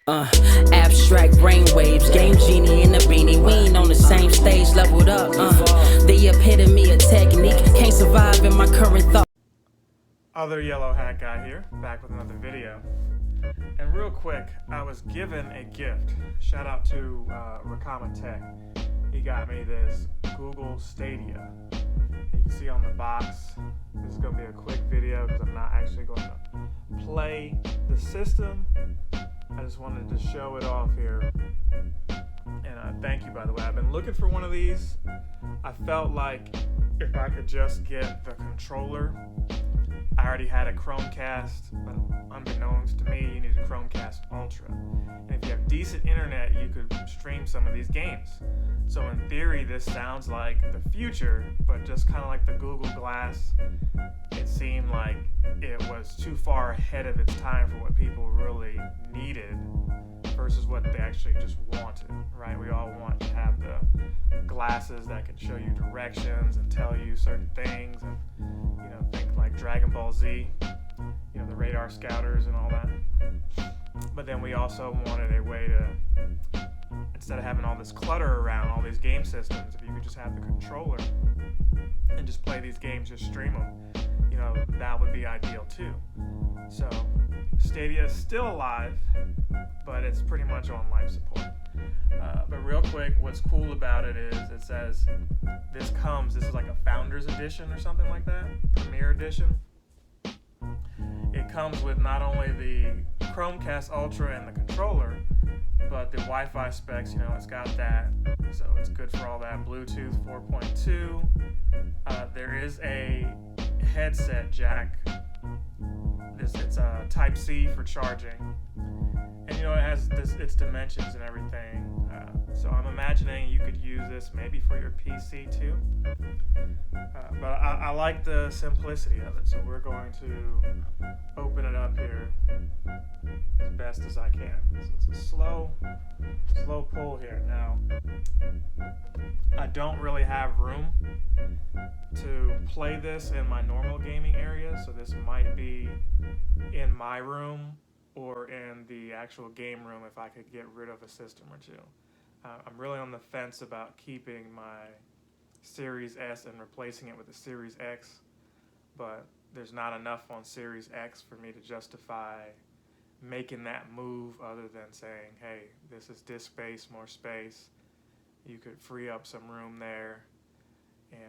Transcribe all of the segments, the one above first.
Abstract brainwaves, game genie in a beanie. We ain't on the same stage, leveled up. The epitome of technique, can't survive in my current thought. Other yellow hat guy here, back with another video. And real quick, I was given a gift. Shout out to Rakama Tech. He got me this Google Stadia. You can see on the box, this is going to be a quick video because I'm not actually going to play the system. I just wanted to show it off here. And thank you, by the way. I've been looking for one of these. I felt like if I could just get the controller. I already had a Chromecast, but unbeknownst to me, you need a Chromecast Ultra. And if you have decent internet, you could stream some of these games. So in theory, this sounds like the future, but just kind of like the Google Glass, it seemed like it was too far ahead of its time for what people really needed versus what they actually just wanted, right? We all want to have the glasses that can show you directions and tell you certain things, and think like Dragon Ball Z, the radar scouters and all that. But then we also wanted a way to, instead of having all this clutter around all these game systems, if you could just have the controller and just play these games, just stream them, that would be ideal too. So Stadia is still alive, but it's pretty much on life support. But real quick, what's cool about it is it says this is like a Founders Edition or something like that, Premier Edition. It comes with not only the Chromecast Ultra and the controller, but the Wi-Fi specs, it's got that, so it's good for all that. Bluetooth 4.2. There is a headset jack. It's a Type-C for charging. And it has its dimensions and everything. So I'm imagining you could use this maybe for your PC too. But I like the simplicity of it. So we're going to open it up here as best as I can. So it's a slow pull here. Now, I don't really have room to play this in my normal gaming area. So this might be in my room or in the actual game room if I could get rid of a system or two. I'm really on the fence about keeping my Series S and replacing it with the Series X, but there's not enough on Series X for me to justify making that move other than saying, hey, this is disk space, more space. You could free up some room there and,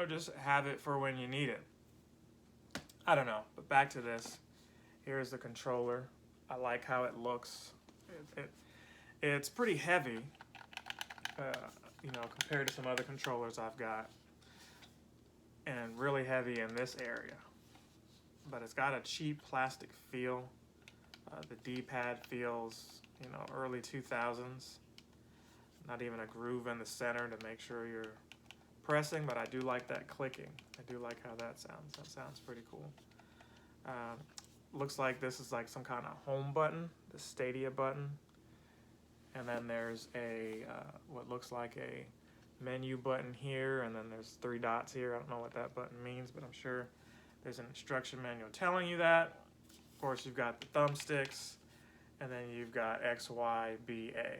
just have it for when you need it. I don't know, but back to this. Here's the controller. I like how it looks. It's pretty heavy, compared to some other controllers I've got, and really heavy in this area. But it's got a cheap plastic feel. The D-pad feels, early 2000s. Not even a groove in the center to make sure you're pressing, but I do like that clicking. I do like how that sounds. That sounds pretty cool. Looks like this is like some kind of home button, the Stadia button. And then there's a, what looks like a menu button here, and then there's 3 dots here. I don't know what that button means, but I'm sure there's an instruction manual telling you that. Of course, you've got the thumbsticks, and then you've got X, Y, B, A.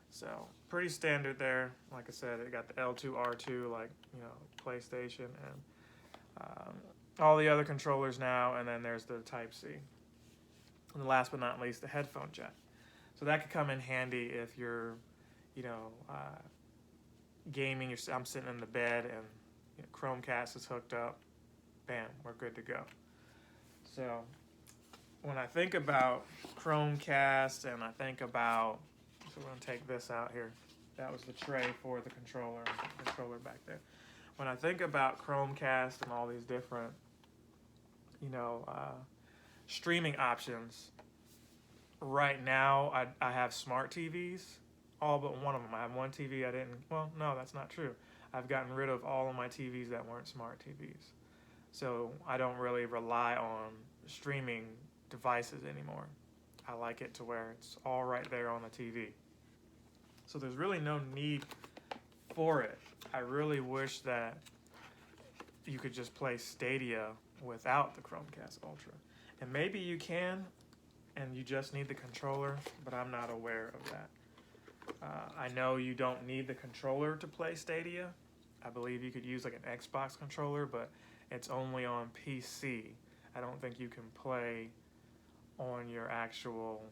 So pretty standard there. Like I said, it got the L2, R2, like, PlayStation, and all the other controllers now, and then there's the Type-C. And last but not least, the headphone jack. So that could come in handy if you're, gaming. I'm sitting in the bed and Chromecast is hooked up. Bam, we're good to go. So when I think about Chromecast and I think about, so we're going to take this out here. That was the tray for the controller back there. When I think about Chromecast and all these different, streaming options, right now I have smart TVs, all but one of them. I have one TV no, that's not true. I've gotten rid of all of my TVs that weren't smart TVs. So I don't really rely on streaming devices anymore. I like it to where it's all right there on the TV. So there's really no need for it. I really wish that you could just play Stadia without the Chromecast Ultra. And maybe you can, and you just need the controller, but I'm not aware of that. I know you don't need the controller to play Stadia. I believe you could use like an Xbox controller, but it's only on PC. I don't think you can play on your actual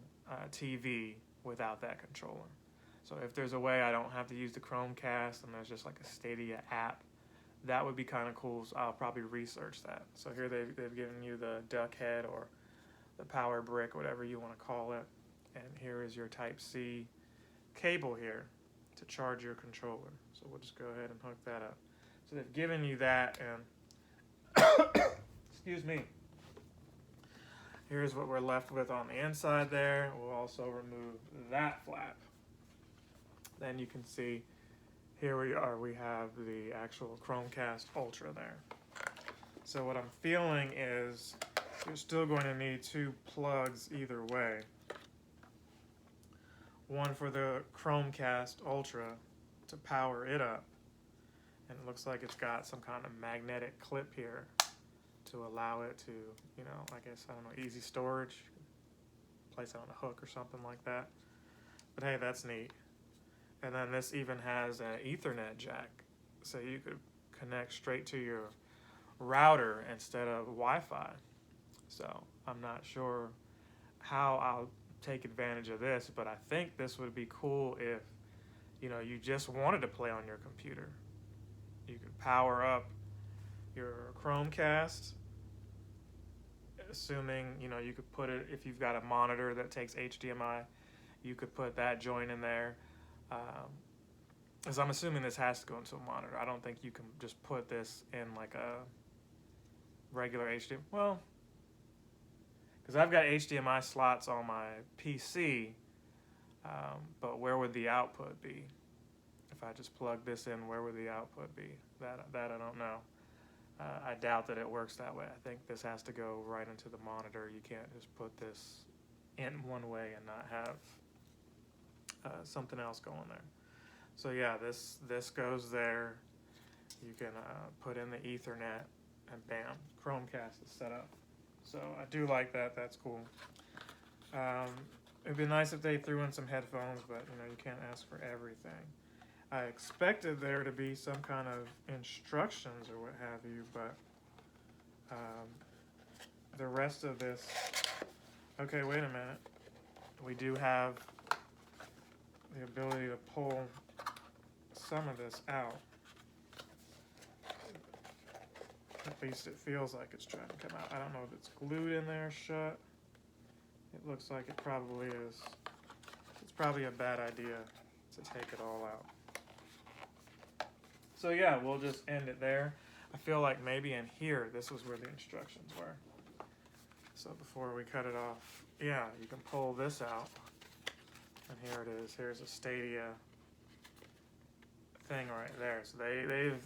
TV without that controller. So if there's a way I don't have to use the Chromecast and there's just like a Stadia app, that would be kind of cool. So I'll probably research that. So here they've given you the duck head or the power brick, whatever you want to call it. And here is your Type-C cable here to charge your controller. So we'll just go ahead and hook that up. So they've given you that, and excuse me. Here's what we're left with on the inside there. We'll also remove that flap. Then you can see here we are. We have the actual Chromecast Ultra there. So what I'm feeling is you're still going to need 2 plugs either way. One for the Chromecast Ultra to power it up. And it looks like it's got some kind of magnetic clip here to allow it to, you know, I guess, I don't know, easy storage. Place it on a hook or something like that. But hey, that's neat. And then this even has an Ethernet jack. So you could connect straight to your router instead of Wi-Fi. So I'm not sure how I'll take advantage of this, but I think this would be cool if, you know, you just wanted to play on your computer. You could power up your Chromecast, assuming, you know, you could put it, if you've got a monitor that takes HDMI, you could put that joint in there. Because I'm assuming this has to go into a monitor. I don't think you can just put this in like a regular HDMI. Well, because I've got HDMI slots on my PC, but where would the output be? If I just plug this in, where would the output be? That I don't know. I doubt that it works that way. I think this has to go right into the monitor. You can't just put this in one way and not have something else going there. So yeah, this goes there. You can put in the Ethernet, and bam, Chromecast is set up. So I do like that. That's cool. It'd be nice if they threw in some headphones, but you know, you can't ask for everything. I expected there to be some kind of instructions or what have you, but the rest of this. Okay, wait a minute. We do have the ability to pull some of this out. At least it feels like it's trying to come out. I don't know if it's glued in there shut. It looks like it probably is. It's probably a bad idea to take it all out. So yeah, we'll just end it there. I feel like maybe in here, this was where the instructions were. So before we cut it off, yeah, you can pull this out. And here it is. Here's a Stadia thing right there. So they've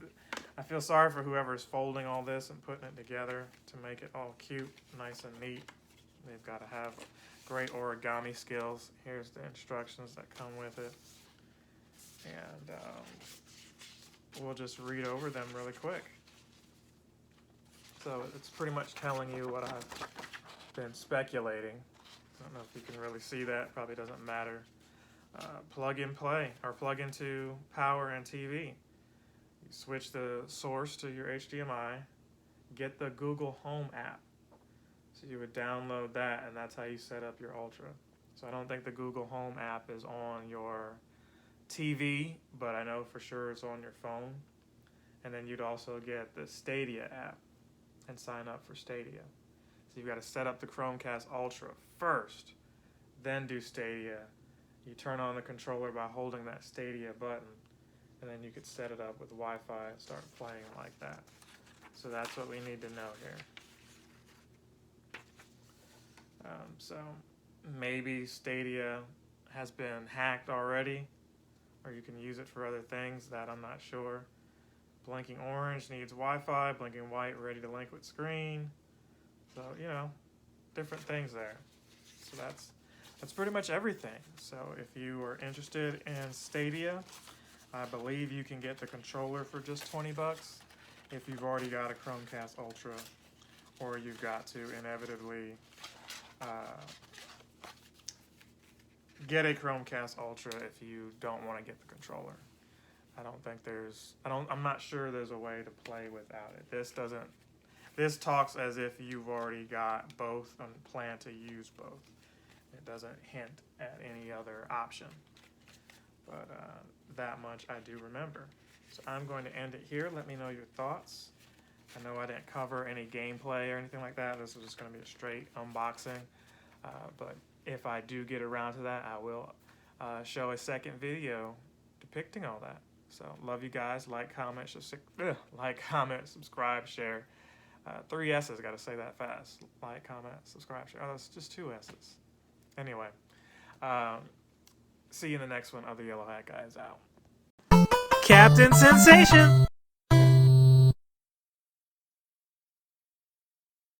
I feel sorry for whoever's folding all this and putting it together to make it all cute, nice and neat. They've got to have great origami skills. Here's the instructions that come with it. And we'll just read over them really quick. So it's pretty much telling you what I've been speculating. I don't know if you can really see that. Probably doesn't matter. Plug and play, or plug into power and TV. You switch the source to your HDMI. Get the Google Home app. So you would download that, and that's how you set up your Ultra. So I don't think the Google Home app is on your TV, but I know for sure it's on your phone. And then you'd also get the Stadia app and sign up for Stadia. So you've got to set up the Chromecast Ultra first, then do Stadia. You turn on the controller by holding that Stadia button, and then you could set it up with Wi-Fi and start playing like that. So that's what we need to know here. So maybe Stadia has been hacked already, or you can use it for other things, that I'm not sure. Blinking orange needs Wi-Fi, blinking white ready to link with screen. So, you know, different things there. So that's pretty much everything. So if you are interested in Stadia, I believe you can get the controller for just $20 if you've already got a Chromecast Ultra, or you've got to inevitably get a Chromecast Ultra if you don't want to get the controller. I don't think I'm not sure there's a way to play without it. This talks as if you've already got both and plan to use both. It doesn't hint at any other option. But that much I do remember. So I'm going to end it here. Let me know your thoughts. I know I didn't cover any gameplay or anything like that. This was just going to be a straight unboxing. But if I do get around to that, I will show a second video depicting all that. So love you guys. Like, comment, subscribe, share. 3 S's, got to say that fast. Like, comment, subscribe, share. Oh, that's just 2 S's. Anyway, see you in the next one. Other Yellow Hat Guys out. Captain Sensation!